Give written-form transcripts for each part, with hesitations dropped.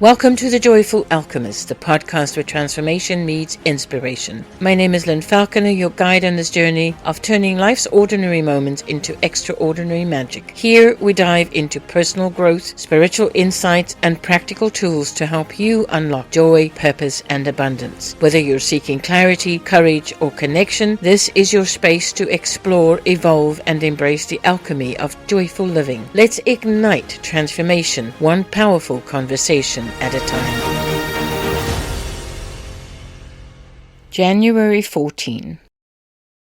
Welcome to The Joyful Alchemist, the podcast where transformation meets inspiration. My name is Lynn Falconer, your guide on this journey of turning life's ordinary moments into extraordinary magic. Here we dive into personal growth, spiritual insights, and practical tools to help you unlock joy, purpose, and abundance. Whether you're seeking clarity, courage, or connection, this is your space to explore, evolve, and embrace the alchemy of joyful living. Let's ignite transformation, one powerful conversation at a time. January 14.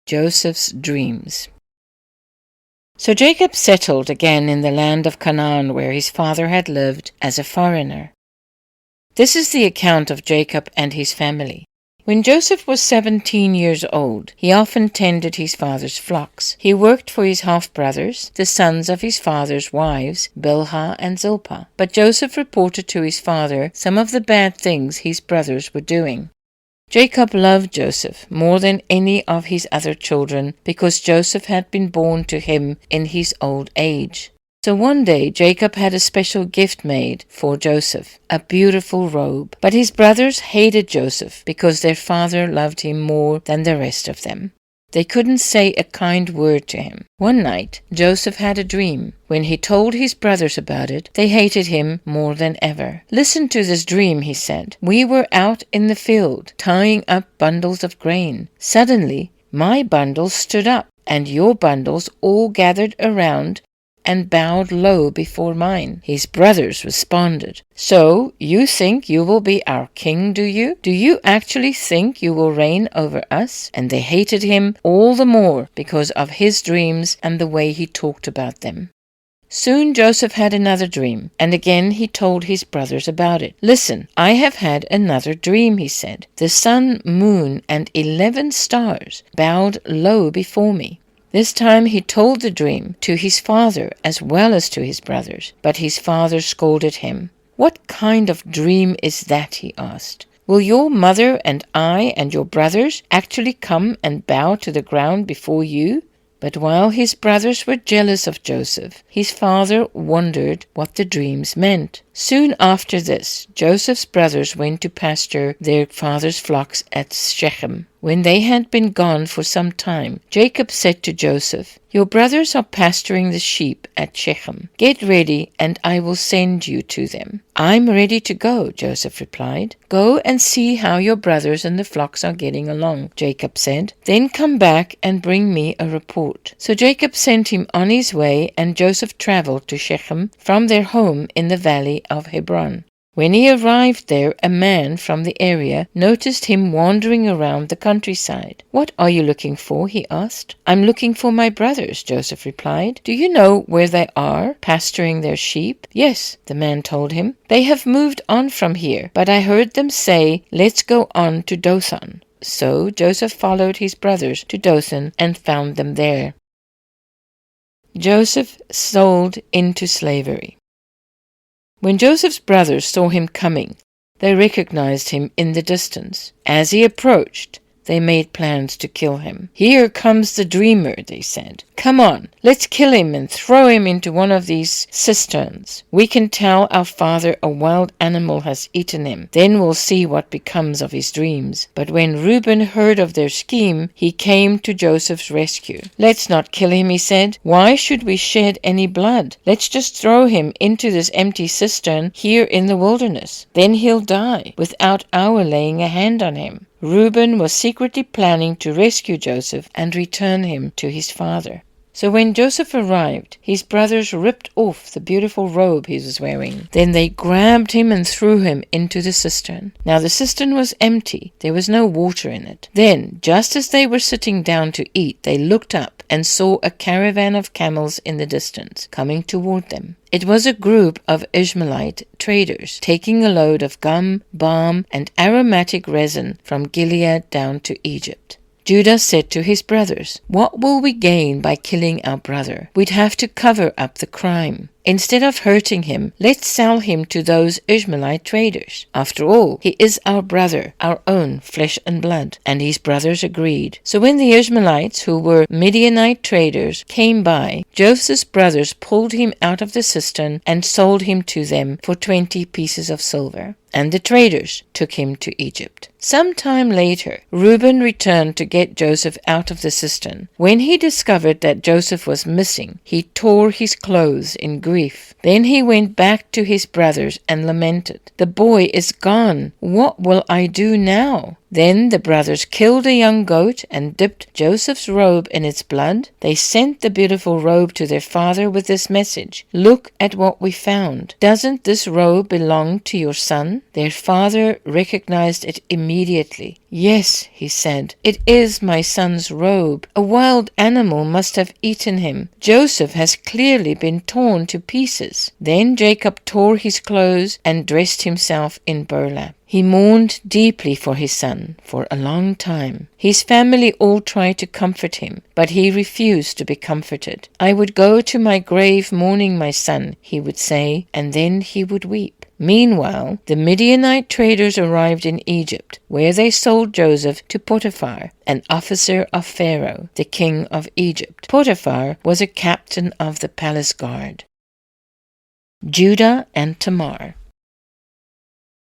Joseph's dreams. So Jacob settled again in the land of Canaan, where his father had lived as a foreigner. This is the account of Jacob and his family. When Joseph was 17 years old, he often tended his father's flocks. He worked for his half-brothers, the sons of his father's wives, Bilhah and Zilpah. But Joseph reported to his father some of the bad things his brothers were doing. Jacob loved Joseph more than any of his other children because Joseph had been born to him in his old age. So one day Jacob had a special gift made for Joseph, a beautiful robe. But his brothers hated Joseph because their father loved him more than the rest of them. They couldn't say a kind word to him. One night, Joseph had a dream. When he told his brothers about it, they hated him more than ever. "Listen to this dream," he said. "We were out in the field, tying up bundles of grain. Suddenly, my bundles stood up, and your bundles all gathered around and bowed low before mine." His brothers responded, "So you think you will be our king, do you? Do you actually think you will reign over us?" And they hated him all the more because of his dreams and the way he talked about them. Soon Joseph had another dream, and again he told his brothers about it. "Listen, I have had another dream," he said. "The sun, moon, and 11 stars bowed low before me." This time he told the dream to his father as well as to his brothers, but his father scolded him. "What kind of dream is that?" he asked. "Will your mother and I and your brothers actually come and bow to the ground before you?" But while his brothers were jealous of Joseph, his father wondered what the dreams meant. Soon after this, Joseph's brothers went to pasture their father's flocks at Shechem. When they had been gone for some time, Jacob said to Joseph, "Your brothers are pasturing the sheep at Shechem. Get ready, and I will send you to them." "I'm ready to go," Joseph replied. "Go and see how your brothers and the flocks are getting along," Jacob said. "Then come back and bring me a report." So Jacob sent him on his way, and Joseph traveled to Shechem from their home in the valley of Hebron. When he arrived there, a man from the area noticed him wandering around the countryside. "What are you looking for?" he asked. "I'm looking for my brothers," Joseph replied. "Do you know where they are, pasturing their sheep?" "Yes," the man told him. "They have moved on from here, but I heard them say, 'Let's go on to Dothan.'" So Joseph followed his brothers to Dothan and found them there. Joseph sold into slavery. When Joseph's brothers saw him coming, they recognized him in the distance. As he approached, they made plans to kill him. "Here comes the dreamer," they said. "Come on, let's kill him and throw him into one of these cisterns. We can tell our father a wild animal has eaten him. Then we'll see what becomes of his dreams." But when Reuben heard of their scheme, he came to Joseph's rescue. "Let's not kill him," he said. "Why should we shed any blood? Let's just throw him into this empty cistern here in the wilderness. Then he'll die without our laying a hand on him." Reuben was secretly planning to rescue Joseph and return him to his father. So when Joseph arrived, his brothers ripped off the beautiful robe he was wearing. Then they grabbed him and threw him into the cistern. Now the cistern was empty. There was no water in it. Then, just as they were sitting down to eat, they looked up and saw a caravan of camels in the distance, coming toward them. It was a group of Ishmaelite traders, taking a load of gum, balm, and aromatic resin from Gilead down to Egypt. Judah said to his brothers, "What will we gain by killing our brother? We'd have to cover up the crime." Instead of hurting him, let's sell him to those Ishmaelite traders. After all, he is our brother, our own flesh and blood." And his brothers agreed. So when the Ishmaelites, who were Midianite traders, came by, Joseph's brothers pulled him out of the cistern and sold him to them for 20 pieces of silver. And the traders took him to Egypt. Some time later, Reuben returned to get Joseph out of the cistern. When he discovered that Joseph was missing, he tore his clothes in grief. Then he went back to his brothers and lamented, "The boy is gone. What will I do now?" Then the brothers killed a young goat and dipped Joseph's robe in its blood. They sent the beautiful robe to their father with this message, "Look at what we found. Doesn't this robe belong to your son?" Their father recognized it immediately. "Yes," he said, "it is my son's robe. A wild animal must have eaten him. Joseph has clearly been torn to pieces." Then Jacob tore his clothes and dressed himself in burlap. He mourned deeply for his son for a long time. His family all tried to comfort him, but he refused to be comforted. "I would go to my grave mourning my son," he would say, and then he would weep. Meanwhile, the Midianite traders arrived in Egypt, where they sold Joseph to Potiphar, an officer of Pharaoh, the king of Egypt. Potiphar was a captain of the palace guard. Judah and Tamar.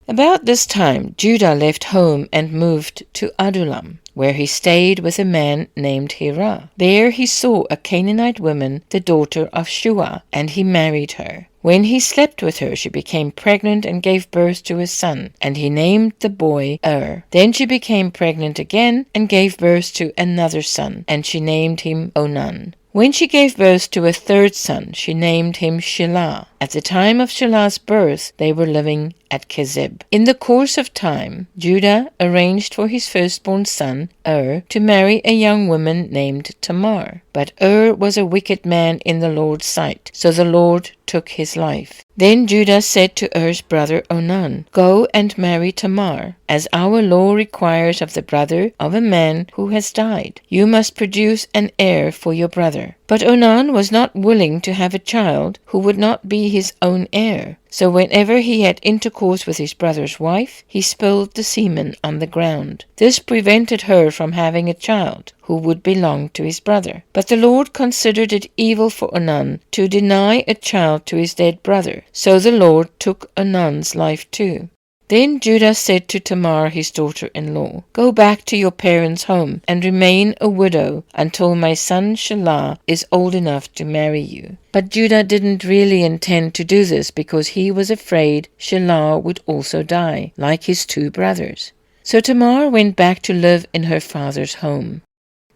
About this time, Judah left home and moved to Adullam, where he stayed with a man named Hirah. There he saw a Canaanite woman, the daughter of Shua, and he married her. When he slept with her, she became pregnant and gave birth to a son, and he named the boy Then she became pregnant again and gave birth to another son, and she named him Onan. When she gave birth to a third son, she named him Shelah. At the time of Shelah's birth, they were living at Kezib. In the course of time, Judah arranged for his firstborn son, to marry a young woman named Tamar. But was a wicked man in the Lord's sight, so the Lord took his life. Then Judah said to Er's brother Onan, "Go and marry Tamar, as our law requires of the brother of a man who has died. You must produce an heir for your brother." But Onan was not willing to have a child who would not be his own heir. So whenever he had intercourse with his brother's wife, he spilled the semen on the ground. This prevented her from having a child who would belong to his brother. But the Lord considered it evil for Onan to deny a child to his dead brother. So the Lord took Onan's life too. Then Judah said to Tamar, his daughter-in-law, "Go back to your parents' home and remain a widow until my son Shelah is old enough to marry you." But Judah didn't really intend to do this because he was afraid Shelah would also die, like his two brothers. So Tamar went back to live in her father's home.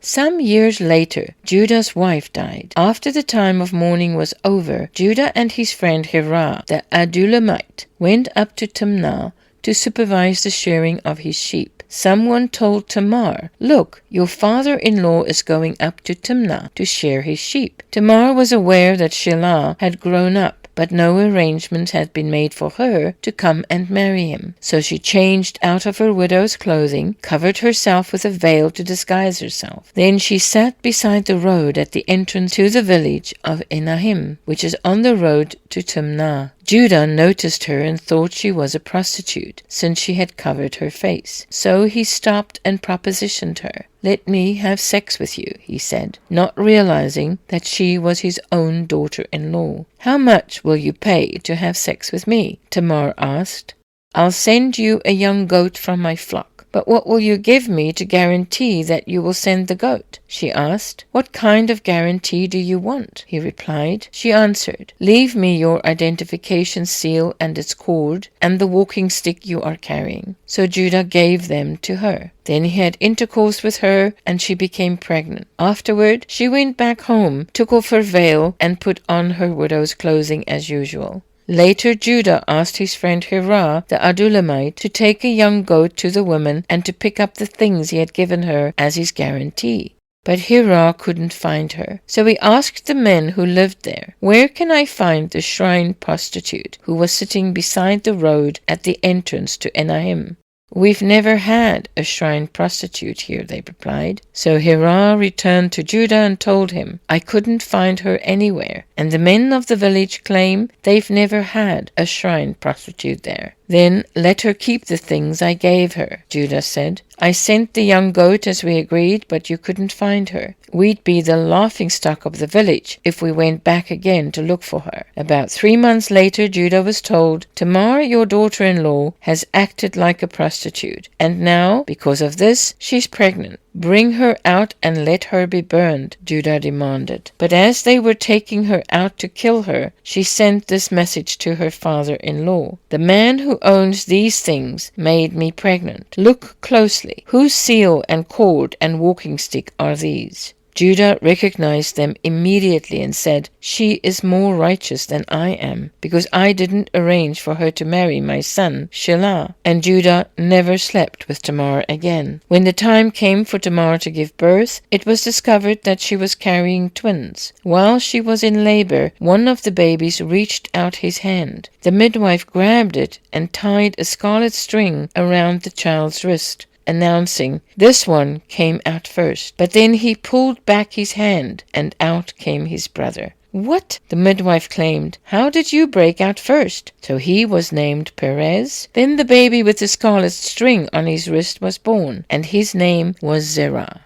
Some years later, Judah's wife died. After the time of mourning was over, Judah and his friend Hirah, the Adullamite, went up to Timnah to supervise the shearing of his sheep. Someone told Tamar, "Look, your father-in-law is going up to Timnah to shear his sheep." Tamar was aware that Shelah had grown up, but no arrangement had been made for her to come and marry him. So she changed out of her widow's clothing, covered herself with a veil to disguise herself. Then she sat beside the road at the entrance to the village of Enahim, which is on the road to Timnah. Judah noticed her and thought she was a prostitute, since she had covered her face. So he stopped and propositioned her. "Let me have sex with you," he said, not realizing that she was his own daughter-in-law. "How much will you pay to have sex with me?" Tamar asked. "I'll send you a young goat from my flock." "But what will you give me to guarantee that you will send the goat?" she asked. "What kind of guarantee do you want?" he replied. She answered, "Leave me your identification seal and its cord, and the walking stick you are carrying." So Judah gave them to her. Then he had intercourse with her, and she became pregnant. Afterward, she went back home, took off her veil, and put on her widow's clothing as usual. Later Judah asked his friend Hirah, the Adullamite, to take a young goat to the woman and to pick up the things he had given her as his guarantee. But Hirah couldn't find her. So he asked the men who lived there, "Where can I find the shrine prostitute who was sitting beside the road at the entrance to Enahim?" "We've never had a shrine prostitute here," they replied. So Hirah returned to Judah and told him, "I couldn't find her anywhere, and the men of the village claim they've never had a shrine prostitute there." "Then let her keep the things I gave her," Judah said. "I sent the young goat as we agreed, but you couldn't find her. We'd be the laughingstock of the village if we went back again to look for her." About 3 months later, Judah was told, "Tamar, your daughter-in-law, has acted like a prostitute, and now, because of this, she's pregnant. Bring her out and let her be burned," Judah demanded. But as they were taking her out to kill her, she sent this message to her father-in-law: "The man who owns these things made me pregnant. Look closely. Whose seal and cord and walking stick are these?" Judah recognized them immediately and said, "She is more righteous than I am, because I didn't arrange for her to marry my son Shelah." And Judah never slept with Tamar again. When the time came for Tamar to give birth, it was discovered that she was carrying twins. While she was in labor, one of the babies reached out his hand. The midwife grabbed it and tied a scarlet string around the child's wrist, announcing, "This one came out first." But then he pulled back his hand, and out came his brother. "What?" the midwife claimed. "How did you break out first?" So he was named Perez. Then the baby with the scarlet string on his wrist was born, and his name was Zerah.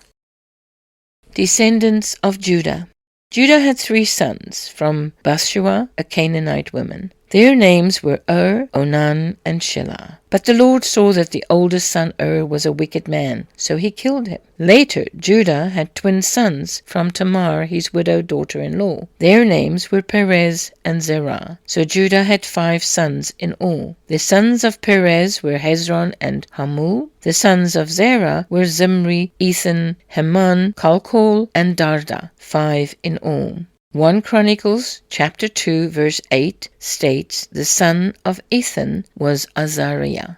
Descendants of Judah. Judah had 3 sons from Bathsheba, a Canaanite woman. Their names were Onan, and Shelah. But the Lord saw that the oldest son was a wicked man, so he killed him. Later, Judah had twin sons from Tamar, his widowed daughter-in-law. Their names were Perez and Zerah. So Judah had 5 sons in all. The sons of Perez were Hezron and Hamul. The sons of Zerah were Zimri, Ethan, Heman, Calcol, and Darda, 5 in all. 1 Chronicles chapter 2 verse 8 states, "The son of Ethan was Azariah."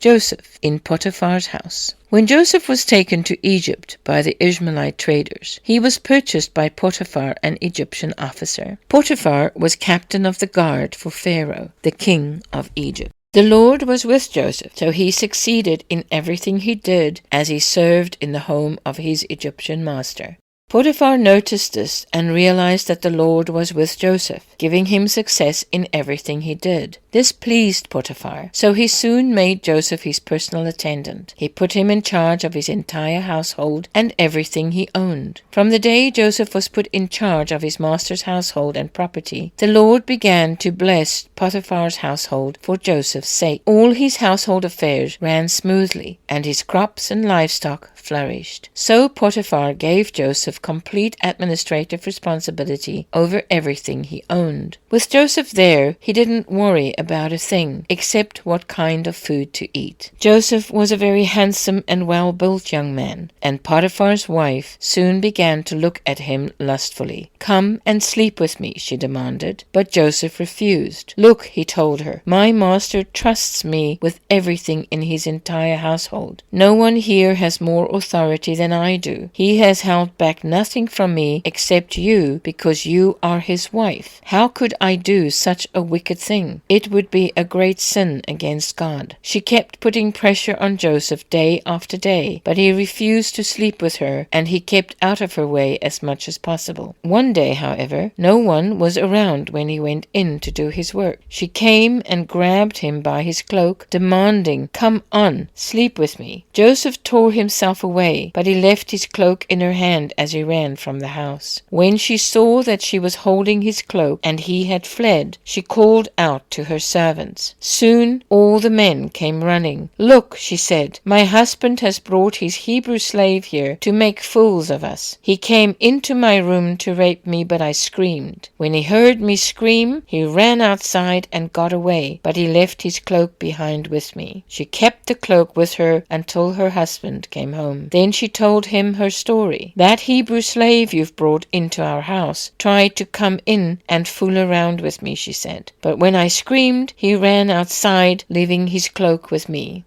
Joseph in Potiphar's house. When Joseph was taken to Egypt by the Ishmaelite traders, he was purchased by Potiphar, an Egyptian officer. Potiphar was captain of the guard for Pharaoh, the king of Egypt. The Lord was with Joseph, so he succeeded in everything he did as he served in the home of his Egyptian master. Potiphar noticed this and realized that the Lord was with Joseph, giving him success in everything he did. This pleased Potiphar, so he soon made Joseph his personal attendant. He put him in charge of his entire household and everything he owned. From the day Joseph was put in charge of his master's household and property, the Lord began to bless Potiphar's household for Joseph's sake. All his household affairs ran smoothly, and his crops and livestock flourished. So Potiphar gave Joseph complete administrative responsibility over everything he owned. With Joseph there, he didn't worry about a thing except what kind of food to eat. Joseph was a very handsome and well-built young man, and Potiphar's wife soon began to look at him lustfully. "Come and sleep with me," she demanded, but Joseph refused. "Look," he told her, "my master trusts me with everything in his entire household. No one here has more authority than I do. He has held back nothing from me except you, because you are his wife. How could I do such a wicked thing? It would be a great sin against God." She kept putting pressure on Joseph day after day, but he refused to sleep with her, and he kept out of her way as much as possible. One day, however, no one was around when he went in to do his work. She came and grabbed him by his cloak, demanding, "Come on, sleep with me." Joseph tore himself away, but he left his cloak in her hand as he ran from the house. When she saw that she was holding his cloak and he had fled, she called out to her servants. Soon all the men came running. "Look," she said, "my husband has brought his Hebrew slave here to make fools of us. He came into my room to rape me, but I screamed. When he heard me scream, he ran outside and got away, but he left his cloak behind with me." She kept the cloak with her until her husband came home. Then she told him her story. "That Hebrew slave you've brought into our house tried to come in and fool around with me," she said. "But when I screamed, he ran outside, leaving his cloak with me."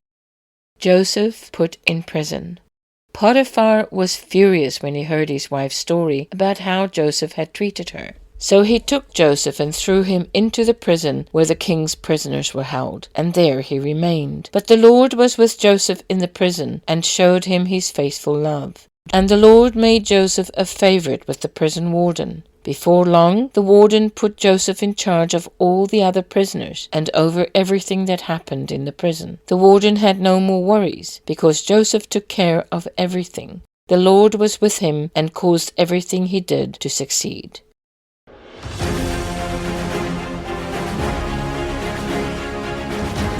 Joseph put in prison. Potiphar was furious when he heard his wife's story about how Joseph had treated her. So he took Joseph and threw him into the prison where the king's prisoners were held, and there he remained. But the Lord was with Joseph in the prison, and showed him his faithful love. And the Lord made Joseph a favorite with the prison warden. Before long, the warden put Joseph in charge of all the other prisoners and over everything that happened in the prison. The warden had no more worries, because Joseph took care of everything. The Lord was with him and caused everything he did to succeed.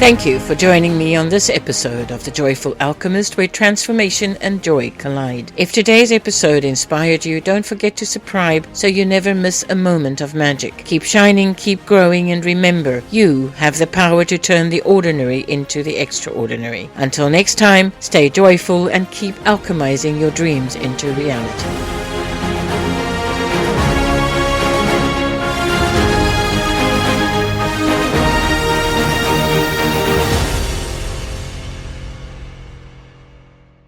Thank you for joining me on this episode of The Joyful Alchemist, where transformation and joy collide. If today's episode inspired you, don't forget to subscribe so you never miss a moment of magic. Keep shining, keep growing, and remember, you have the power to turn the ordinary into the extraordinary. Until next time, stay joyful and keep alchemizing your dreams into reality.